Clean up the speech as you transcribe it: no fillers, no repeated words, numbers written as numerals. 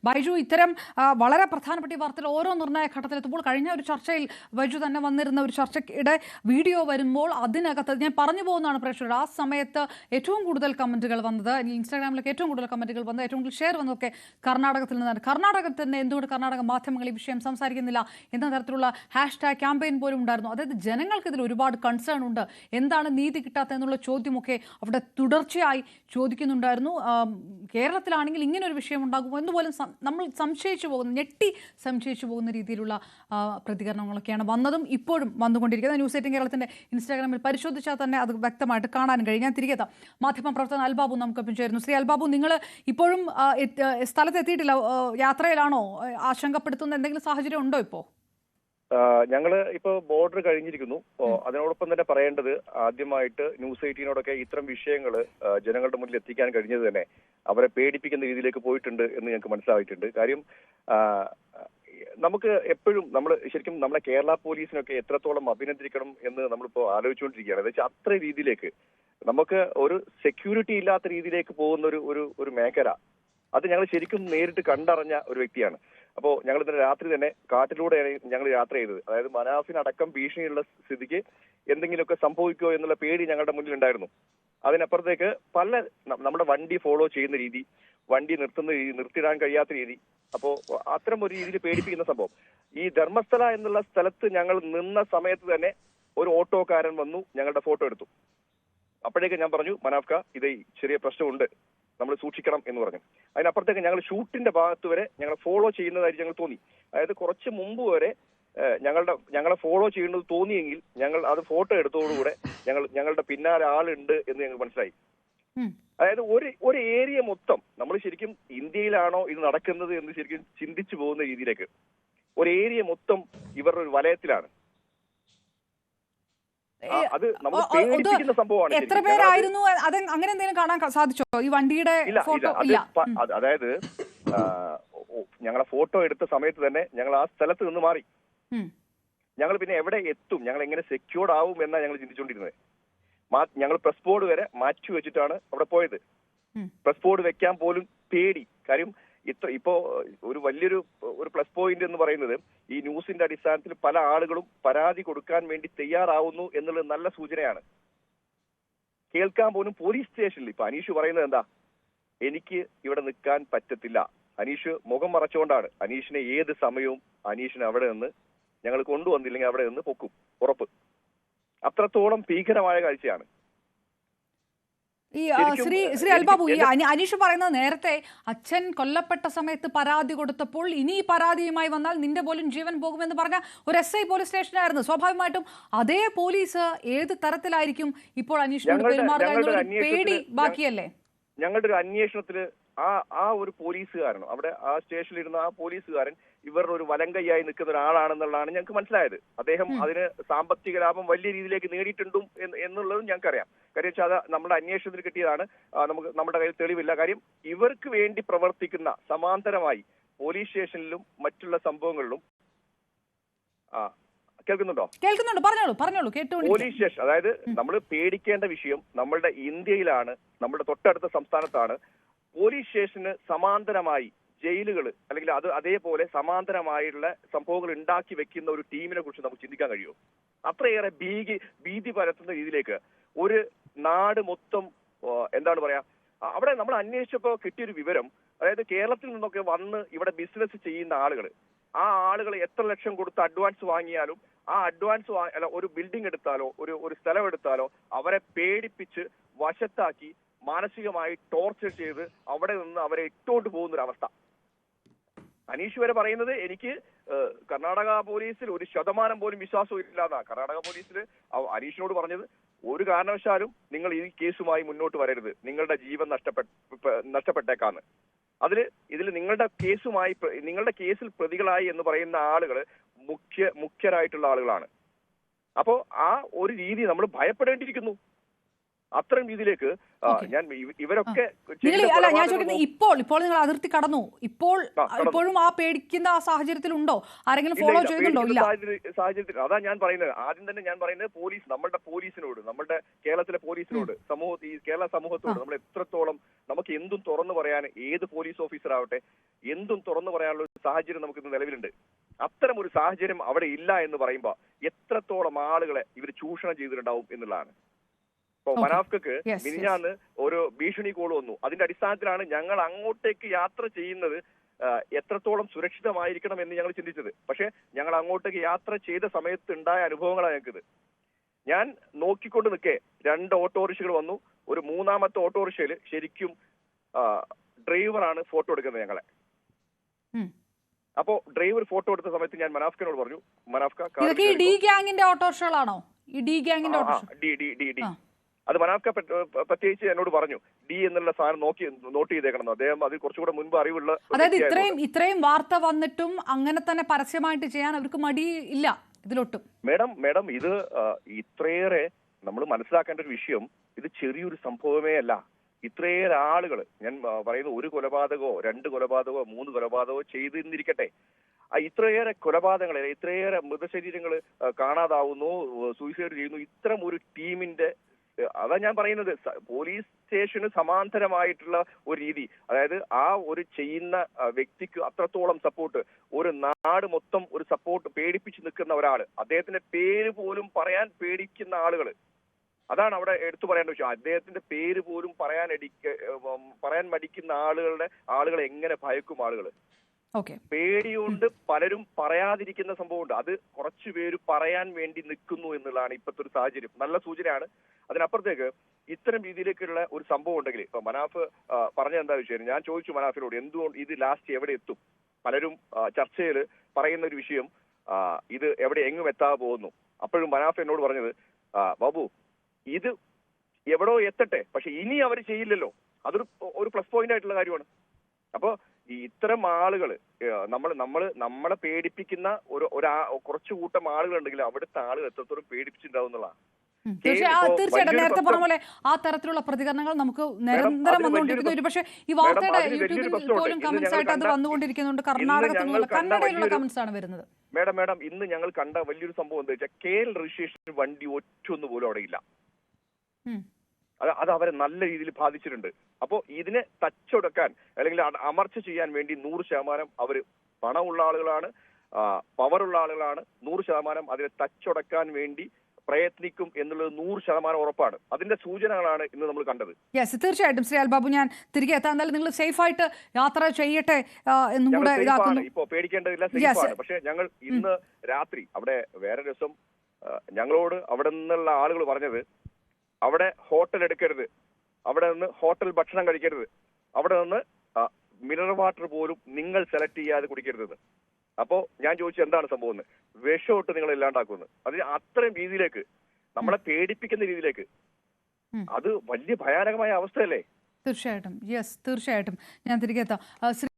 ബൈജു, ഇത്തരം വളരെ പ്രധാനപ്പെട്ട ഈ വാർത്തയിൽ ഓരോ നിർണായക ഘട്ടത്തിലെത്തുമ്പോൾ കഴിഞ്ഞ ഒരു ചർച്ചയിൽ ബൈജു തന്നെ വന്നിരുന്ന ഒരു ചർച്ചയുടെ വീഡിയോ വരുമ്പോൾ അതിനകത്ത് ഞാൻ പറഞ്ഞു പോകുന്നതാണ് പ്രേക്ഷകർ, ആ സമയത്ത് ഏറ്റവും കൂടുതൽ കമന്റുകൾ വന്നത്, ഇൻസ്റ്റാഗ്രാമിലേക്ക് ഏറ്റവും കൂടുതൽ കമന്റുകൾ വന്നത്, ഏറ്റവും കൂടുതൽ ഷെയർ വന്നതൊക്കെ കർണാടകത്തിൽ നിന്നാണ്. കർണാടകത്തിൽ തന്നെ എന്തുകൊണ്ട് കർണാടക മാധ്യമങ്ങൾ ഈ വിഷയം സംസാരിക്കുന്നില്ല എന്ന തരത്തിലുള്ള #, ക്യാമ്പയിൻ പോലും ഉണ്ടായിരുന്നു. അതായത് ജനങ്ങൾക്ക് ഇതിൽ ഒരുപാട് കൺസേൺ ഉണ്ട്, എന്താണ് നീതി കിട്ടാത്ത എന്നുള്ള ചോദ്യമൊക്കെ അവിടെ തുടർച്ചയായി ചോദിക്കുന്നുണ്ടായിരുന്നു. കേരളത്തിലാണെങ്കിൽ ഇങ്ങനെ ഒരു വിഷയം ഉണ്ടാകുമോ എന്നുപോലും നമ്മൾ സംശയിച്ചു പോകുന്ന, ഞെട്ടി സംശയിച്ചു പോകുന്ന രീതിയിലുള്ള പ്രതികരണങ്ങളൊക്കെയാണ് വന്നതും ഇപ്പോഴും വന്നുകൊണ്ടിരിക്കുന്നത്. ന്യൂസ് 18 കേരളത്തിന്റെ ഇൻസ്റ്റാഗ്രാമിൽ പരിശോധിച്ചാൽ തന്നെ അത് വ്യക്തമായിട്ട് കാണാൻ കഴിയും. ഞാൻ തിരികെ മാധ്യമപ്രവർത്തകൻ അൽബാബു നമുക്കൊപ്പം ചേരുന്നു. ശ്രീ അൽബാബു, നിങ്ങൾ ഇപ്പോഴും സ്ഥലത്തെത്തിയിട്ടില്ല, യാത്രയിലാണോ? ആശങ്കപ്പെടുത്തുന്ന എന്തെങ്കിലും സാഹചര്യം ഉണ്ടോ ഇപ്പോൾ? ഞങ്ങള് ഇപ്പൊ ബോർഡർ കഴിഞ്ഞിരിക്കുന്നു. അതിനോടൊപ്പം തന്നെ പറയേണ്ടത്, ആദ്യമായിട്ട് ന്യൂസ് 18നോടൊക്കെ ഇത്തരം വിഷയങ്ങൾ ജനങ്ങളുടെ മുന്നിൽ എത്തിക്കാൻ കഴിഞ്ഞത് തന്നെ അവരെ പേടിപ്പിക്കുന്ന രീതിയിലേക്ക് പോയിട്ടുണ്ട് എന്ന് ഞങ്ങൾക്ക് മനസ്സിലായിട്ടുണ്ട്. കാര്യം നമുക്ക് എപ്പോഴും ശരിക്കും നമ്മുടെ കേരള പോലീസിനൊക്കെ എത്രത്തോളം അഭിനന്ദിക്കണം എന്ന് നമ്മളിപ്പോ ആലോചിച്ചുകൊണ്ടിരിക്കുകയാണ്. എന്ന് വെച്ചാൽ അത്ര രീതിയിലേക്ക് നമുക്ക് ഒരു സെക്യൂരിറ്റി ഇല്ലാത്ത രീതിയിലേക്ക് പോകുന്ന ഒരു മേഖല, അത് ഞങ്ങൾ ശരിക്കും നേരിട്ട് കണ്ടറിഞ്ഞ ഒരു വ്യക്തിയാണ്. അപ്പോൾ ഞങ്ങൾ ഇന്നലെ രാത്രി തന്നെ കാട്ടിലൂടെയാണ് ഞങ്ങൾ യാത്ര ചെയ്തത്. അതായത് മനാഫിനടക്കം ഭീഷണിയുള്ള സ്ഥിതിക്ക് എന്തെങ്കിലുമൊക്കെ സംഭവിക്കുമോ എന്നുള്ള പേടി ഞങ്ങളുടെ മുന്നിൽ ഉണ്ടായിരുന്നു. അതിനപ്പുറത്തേക്ക് നമ്മുടെ വണ്ടി ഫോളോ ചെയ്യുന്ന രീതി, വണ്ടി നിർത്തിയിടാൻ കഴിയാത്ത രീതി, അപ്പോൾ അത്തരം ഒരു രീതിയിൽ പേടിപ്പിക്കുന്ന സംഭവം. ഈ ധർമ്മസ്ഥല എന്നുള്ള സ്ഥലത്ത് ഞങ്ങൾ നിന്ന സമയത്ത് തന്നെ ഒരു ഓട്ടോക്കാരൻ വന്നു ഞങ്ങളുടെ ഫോട്ടോ എടുത്തു. അപ്പോഴേക്ക് ഞാൻ പറഞ്ഞു, മനാഫ്ക, ഇത് ചെറിയ പ്രശ്നമുണ്ട്, നമ്മൾ സൂക്ഷിക്കണം എന്ന് പറഞ്ഞു. അതിനപ്പുറത്തേക്ക് ഞങ്ങൾ ഷൂട്ടിന്റെ ഭാഗത്ത് വരെ ഞങ്ങൾ ഫോളോ ചെയ്യുന്നതായിട്ട് ഞങ്ങൾ തോന്നി. അതായത് കുറച്ച് മുമ്പ് വരെ ഞങ്ങളെ ഫോളോ ചെയ്യുന്നത് തോന്നിയെങ്കിൽ ഞങ്ങൾ അത് ഫോട്ടോ എടുത്തതോടുകൂടെ ഞങ്ങളുടെ പിന്നാലെ ആളുണ്ട് എന്ന് ഞങ്ങൾക്ക് മനസ്സിലായി. അതായത് ഒരു ഏരിയ മൊത്തം, നമ്മൾ ശരിക്കും ഇന്ത്യയിലാണോ ഇത് നടക്കുന്നത് എന്ന് ശരിക്കും ചിന്തിച്ചു പോകുന്ന രീതിയിലേക്ക് ഒരു ഏരിയ മൊത്തം ഇവരുടെ ഒരു വലയത്തിലാണ്. അത് നമുക്ക് പേടിപ്പിക്കുന്ന സംഭവമാണ്. എത്ര പേരായിരുന്നു? അത് അങ്ങനെ എന്തെങ്കിലും കാണാൻ സാധിച്ചോ ഈ വണ്ടിയുടെ ഫോട്ടോ? അതായത് ഞങ്ങളെ ഫോട്ടോ എടുത്ത സമയത്ത് തന്നെ ഞങ്ങൾ ആ സ്ഥലത്ത് നിന്ന് മാറി. ഞങ്ങൾ പിന്നെ എവിടെ എത്തും, ഞങ്ങൾ എങ്ങനെ സെക്യൂർഡ് ആവും എന്നാണ് ഞങ്ങൾ ചിന്തിച്ചുകൊണ്ടിരുന്നത്. ഞങ്ങൾ പ്രസ് ബോർഡ് വരെ മാറ്റി വെച്ചിട്ടാണ് അവിടെ പോയത്. പ്രസ് ബോർഡ് വെക്കാൻ പോലും പേടി. കാര്യം ഇപ്പോ ഒരു വലിയൊരു പ്ലസ് പോയിന്റ് എന്ന് പറയുന്നത്, ഈ ന്യൂസിന്റെ അടിസ്ഥാനത്തിൽ പല ആളുകളും പരാതി കൊടുക്കാൻ വേണ്ടി തയ്യാറാവുന്നു എന്നുള്ളത് നല്ല സൂചനയാണ്. കേൾക്കാൻ പോലും പോലീസ് സ്റ്റേഷനിൽ ഇപ്പൊ അനീഷ് പറയുന്നത് എന്താ, എനിക്ക് ഇവിടെ നിൽക്കാൻ പറ്റത്തില്ല. അനീഷ് മുഖം മറച്ചുകൊണ്ടാണ്. അനീഷിനെ ഏത് സമയവും അനീഷിനെ അവിടെ നിന്ന് ഞങ്ങൾ കൊണ്ടുവന്നില്ലെങ്കിൽ അവിടെ നിന്ന് പൊക്കും, ഉറപ്പ്. അത്രത്തോളം ഭീകരമായ കാഴ്ചയാണ്. ശ്രീ അൽബാബു, ഈ അനീഷ് പറയുന്നത്, നേരത്തെ അച്ഛൻ കൊല്ലപ്പെട്ട സമയത്ത് പരാതി കൊടുത്തപ്പോൾ ഇനി പരാതിയുമായി വന്നാൽ നിന്റെ പോലും ജീവൻ പോകുമെന്ന് പറഞ്ഞ ഒരു SI പോലീസ് സ്റ്റേഷനായിരുന്നു. സ്വാഭാവികമായിട്ടും അതേ പോലീസ് ഏത് തരത്തിലായിരിക്കും ഇപ്പോൾ അനീഷിനോട് പെരുമാറുക എന്നൊരു പേടി ബാക്കിയല്ലേ? ഞങ്ങളുടെ ഒരു അന്വേഷണത്തില് ആ ഒരു പോലീസുകാരനും അവിടെ ആ സ്റ്റേഷനിലിരുന്ന ആ പോലീസുകാരൻ ഇവരുടെ ഒരു വലങ്കയ്യായി നിൽക്കുന്ന ഒരാളാണെന്നുള്ളതാണ് ഞങ്ങൾക്ക് മനസ്സിലായത്. അദ്ദേഹം അതിന് സാമ്പത്തിക ലാഭം വലിയ രീതിയിലേക്ക് നേടിയിട്ടുണ്ടും എന്നുള്ളതും ഞങ്ങൾക്കറിയാം. കാര്യം വെച്ചാൽ അത് നമ്മുടെ അന്വേഷണത്തിൽ കിട്ടിയതാണ്. നമ്മുടെ കയ്യിൽ തെളിവില്ല. കാര്യം ഇവർക്ക് വേണ്ടി പ്രവർത്തിക്കുന്ന സമാന്തരമായി പോലീസ് സ്റ്റേഷനിലും മറ്റുള്ള സംഭവങ്ങളിലും കേൾക്കുന്നുണ്ടോ? കേൾക്കുന്നുണ്ട്, പറഞ്ഞോളൂ. പോലീസ് സ്റ്റേഷൻ, അതായത് നമ്മൾ പേടിക്കേണ്ട വിഷയം നമ്മളുടെ ഇന്ത്യയിലാണ്, നമ്മുടെ തൊട്ടടുത്ത സംസ്ഥാനത്താണ്. പോലീസ് സ്റ്റേഷന് സമാന്തരമായി ജയിലുകൾ അല്ലെങ്കിൽ അതേപോലെ സമാന്തരമായുള്ള സംഭവങ്ങൾ ഉണ്ടാക്കി വെക്കുന്ന ഒരു ടീമിനെ കുറിച്ച് നമുക്ക് ചിന്തിക്കാൻ കഴിയുമോ? അത്രയേറെ ഭീതി പരത്തുന്ന രീതിയിലേക്ക് ഒരു നാട് മൊത്തം എന്താണ് പറയാ, അവിടെ നമ്മൾ അന്വേഷിച്ചപ്പോൾ കിട്ടിയൊരു വിവരം, അതായത് കേരളത്തിൽ നിന്നൊക്കെ വന്ന് ഇവിടെ ബിസിനസ് ചെയ്യുന്ന ആളുകൾ, ആ ആളുകൾ എത്ര ലക്ഷം കൊടുത്ത് അഡ്വാൻസ് വാങ്ങിയാലും ആ അഡ്വാൻസ് ഒരു ബിൽഡിംഗ് എടുത്താലോ ഒരു സ്ഥലം എടുത്താലോ അവരെ പേടിപ്പിച്ച് വശത്താക്കി മാനസികമായി ടോർച്ചർ ചെയ്ത് അവിടെ നിന്ന് അവരെ ഇട്ടുകൊണ്ട് പോകുന്ന ഒരു അവസ്ഥ. അനീഷ് വരെ പറയുന്നത്, എനിക്ക് കർണാടക പോലീസിൽ 1% പോലും വിശ്വാസവും ഇല്ലാന്നാ. കർണാടക പോലീസിൽ അനീഷിനോട് പറഞ്ഞത്, ഒരു കാരണവശാലും നിങ്ങൾ ഈ കേസുമായി മുന്നോട്ട് വരരുത്, നിങ്ങളുടെ ജീവൻ നഷ്ടപ്പെട്ടേക്കാന്ന്. ഇതിൽ നിങ്ങളുടെ കേസിൽ പ്രതികളായി എന്ന് പറയുന്ന ആളുകൾ മുഖ്യരായിട്ടുള്ള ആളുകളാണ്. അപ്പോ ആ ഒരു രീതി നമ്മൾ ഭയപ്പെടേണ്ടിയിരിക്കുന്നു. അത്തരം രീതിയിലേക്ക് ഞാൻ ഇവരൊക്കെ ഞാൻ ചോദിക്കുന്നത് ഇപ്പോൾ നിങ്ങൾ അതിർത്തി കടന്നു, ഇപ്പോഴും ആ പേടിക്കുന്ന ആ സാഹചര്യത്തിലുണ്ടോ? ആരെങ്കിലും ഫോളോ ചെയ്യുന്നുണ്ടോ? ഇല്ല. സാഹചര്യത്തിൽ അതാ ഞാൻ പറയുന്നത്. ആദ്യം തന്നെ ഞാൻ പറയുന്നത് നമ്മളുടെ പോലീസിനോട്, നമ്മുടെ കേരളത്തിലെ പോലീസിനോട്, ഈ കേരള സമൂഹത്തോട് നമ്മൾ എത്രത്തോളം നമുക്ക് എന്തും തുറന്നു പറയാൻ, ഏത് പോലീസ് ഓഫീസർ ആവട്ടെ എന്തും തുറന്നു പറയാനുള്ള ഒരു സാഹചര്യം നമുക്ക് ഇന്ന് നിലവിലുണ്ട്. അത്തരം ഒരു സാഹചര്യം അവിടെ ഇല്ല എന്ന് പറയുമ്പോൾ എത്രത്തോളം ആളുകളെ ഇവർ ചൂഷണം ചെയ്തിട്ടുണ്ടാവും എന്നുള്ളതാണ്. ഇപ്പൊ മനാഫ്ക്ക് മിനിഞ്ഞാന്ന് ഒരു ഭീഷണി കോൾ വന്നു. അതിന്റെ അടിസ്ഥാനത്തിലാണ് ഞങ്ങൾ അങ്ങോട്ടേക്ക് യാത്ര ചെയ്യുന്നത് എത്രത്തോളം സുരക്ഷിതമായിരിക്കണം എന്ന് ഞങ്ങൾ ചിന്തിച്ചത്. പക്ഷെ ഞങ്ങൾ അങ്ങോട്ടേക്ക് യാത്ര ചെയ്ത സമയത്ത് ഉണ്ടായ അനുഭവങ്ങളാണ് ഞങ്ങൾക്കിത്. ഞാൻ നോക്കിക്കൊണ്ട് നിൽക്കേ 2 ഓട്ടോറിക്ഷകൾ വന്നു. ഒരു 3-ാമത്തെ ഓട്ടോറിക്ഷയിൽ ശരിക്കും ഡ്രൈവറാണ് ഫോട്ടോ എടുക്കുന്നത് ഞങ്ങളെ. അപ്പോ ഡ്രൈവർ ഫോട്ടോ എടുത്ത സമയത്ത് ഞാൻ മനാഫ്കിനോട് പറഞ്ഞു, ഡി ഗ്യാങ്ങിന്റെ ഓട്ടോറിക്ഷകളാണോ? അത് മനാഫ്ക പ്രത്യേകിച്ച് എന്നോട് പറഞ്ഞു ഡി എന്നുള്ള സാധനം നോട്ട് ചെയ്തേക്കണം. അദ്ദേഹം അത് കുറച്ചുകൂടെ മുൻപ് അറിവുള്ള, അതായത് ഇത്രയും വാർത്ത വന്നിട്ടും അങ്ങനെ തന്നെ പരസ്യമായിട്ട് ചെയ്യാൻ അവർക്ക് മടി ഇല്ല ഇതിലൊട്ടും. മേഡം ഇത് ഇത്രയേറെ നമ്മൾ മനസ്സിലാക്കേണ്ട ഒരു വിഷയം, ഇത് ചെറിയൊരു സംഭവമേ അല്ല. ഇത്രയേറെ ആളുകൾ, ഞാൻ പറയുന്നത് 1 കൊലപാതകമോ 2 കൊലപാതകമോ 3 കൊലപാതകമോ ചെയ്തിരിക്കട്ടെ, ഇത്രയേറെ കൊലപാതകങ്ങൾ, ഇത്രയേറെ മൃതശരീരങ്ങൾ കാണാതാവുന്നു, സൂയിസൈഡ് ചെയ്യുന്നു. ഇത്തരം ഒരു ടീമിന്റെ, അതാ ഞാൻ പറയുന്നത്, പോലീസ് സ്റ്റേഷന് സമാന്തരമായിട്ടുള്ള ഒരു രീതി, അതായത് ആ ഒരു ചെയ്യുന്ന വ്യക്തിക്ക് അത്രത്തോളം സപ്പോർട്ട്, ഒരു നാട് മൊത്തം ഒരു സപ്പോർട്ട്, പേടിപ്പിച്ച് നിൽക്കുന്ന ഒരാള്, അദ്ദേഹത്തിന്റെ പേര് പോലും പറയാൻ പേടിക്കുന്ന ആളുകൾ, അതാണ് അവിടെ എടുത്തു പറയേണ്ട വിഷയം. അദ്ദേഹത്തിന്റെ പേര് പോലും പറയാൻ മടിക്കുന്ന ആളുകളെ എങ്ങനെ ഭയക്കും ആളുകൾ? പേടിയുണ്ട്, പലരും പറയാതിരിക്കുന്ന സംഭവമുണ്ട്. അത് കുറച്ചു പേര് പറയാൻ വേണ്ടി നിൽക്കുന്നു എന്നുള്ളതാണ് ഇപ്പോഴത്തെ ഒരു സാഹചര്യം. നല്ല സൂചനയാണ്. അതിനപ്പുറത്തേക്ക് ഇത്തരം രീതിയിലേക്കുള്ള ഒരു സംഭവം ഉണ്ടെങ്കിൽ, ഇപ്പൊ മനാഫ് പറഞ്ഞ എന്താ വിഷയം, ഞാൻ ചോദിച്ചു മനാഫിനോട് എന്തുകൊണ്ട് ഇത് ലാസ്റ്റ് എവിടെ എത്തും? പലരും ചർച്ചയിൽ പറയുന്ന ഒരു വിഷയം, ഇത് എങ്ങും എത്താതെ പോകുന്നു. അപ്പോഴും മനാഫ് എന്നോട് പറഞ്ഞത്, ബാബു ഇത് എവിടോ എത്തട്ടെ, പക്ഷെ ഇനി അവർ ചെയ്യില്ലല്ലോ, അതൊരു പ്ലസ് പോയിന്റ് ആയിട്ടുള്ള കാര്യമാണ്. അപ്പോ ഈ ഇത്തരം ആളുകൾ നമ്മളെ പേടിപ്പിക്കുന്ന കുറച്ചു കൂട്ടം ആളുകൾ ഉണ്ടെങ്കിൽ അവിടുത്തെ ആളുകൾ എത്രത്തോളം പേടിപ്പിച്ചിട്ടുണ്ടാവുന്നതാണ്. തീർച്ചയായിട്ടും നേരത്തെ പറഞ്ഞ പോലെ ആ തരത്തിലുള്ള പ്രതികരണങ്ങൾ നമുക്ക് നിരന്തരം വന്നുകൊണ്ടിരിക്കുന്നു. പക്ഷേ ഈ വാർത്തയുടെ യൂട്യൂബിൽ പോലും കമന്റ്സ് ആയിട്ട് അത് വന്നുകൊണ്ടിരിക്കുന്നുണ്ട്. കന്നഡയിലുള്ള കമന്റ്സ് ആണ് വരുന്നത്. മേഡം ഇന്ന് ഞങ്ങൾ കണ്ട വലിയൊരു സംഭവം എന്താ വെച്ചാൽ, KL രജിസ്ട്രേഷൻ വണ്ടി ഒറ്റൊന്നു പോലും അവിടെ ഇല്ല. അത് അവരെ നല്ല രീതിയിൽ ബാധിച്ചിട്ടുണ്ട്. അപ്പോ ഇതിനെ തച്ചൊടുക്കാൻ അല്ലെങ്കിൽ അമർച്ച ചെയ്യാൻ വേണ്ടി 100% അവർ പണമുള്ള ആളുകളാണ്, പവറുള്ള ആളുകളാണ്. 100% അതിനെ തച്ചൊടക്കാൻ വേണ്ടി പ്രയത്നിക്കും എന്നുള്ളത് 100% ഉറപ്പാണ്. അതിന്റെ സൂചനകളാണ് ഇന്ന് നമ്മൾ കണ്ടത്. തീർച്ചയായിട്ടും ശ്രീ അൽബാബു, ഞാൻ തിരികെ എത്താൻ, എന്തായാലും നിങ്ങൾ സേഫ് ആയിട്ട് യാത്ര ചെയ്യട്ടെ എന്നും കൂടെ ഇതാക്കുന്നു. ഇപ്പോ പേടിക്കേണ്ടതില്ല, സേഫാണ്. പക്ഷെ ഞങ്ങൾ ഇന്ന് രാത്രി അവിടെ വേറെ രസം, ഞങ്ങളോട് അവിടെ നിന്നുള്ള ആളുകൾ പറഞ്ഞത്, അവിടെ ഹോട്ടൽ എടുക്കരുത്, അവിടെ നിന്ന് ഹോട്ടൽ ഭക്ഷണം കഴിക്കരുത്, അവിടെ നിന്ന് മിനറൽ വാട്ടർ പോലും നിങ്ങൾ സെലക്ട് ചെയ്യാതെ കുടിക്കരുതെന്ന്. അപ്പോ ഞാൻ ചോദിച്ചു എന്താണ് സംഭവം? വിഷമിട്ട് നിങ്ങൾ ഇല്ലാണ്ടാക്കുന്നു. അതിന് അത്രയും രീതിയിലേക്ക്, നമ്മളെ പേടിപ്പിക്കുന്ന രീതിയിലേക്ക്, അത് വലിയ ഭയാനകമായ അവസ്ഥയല്ലേ? തീർച്ചയായിട്ടും ഞാൻ തിരികെ എത്താം.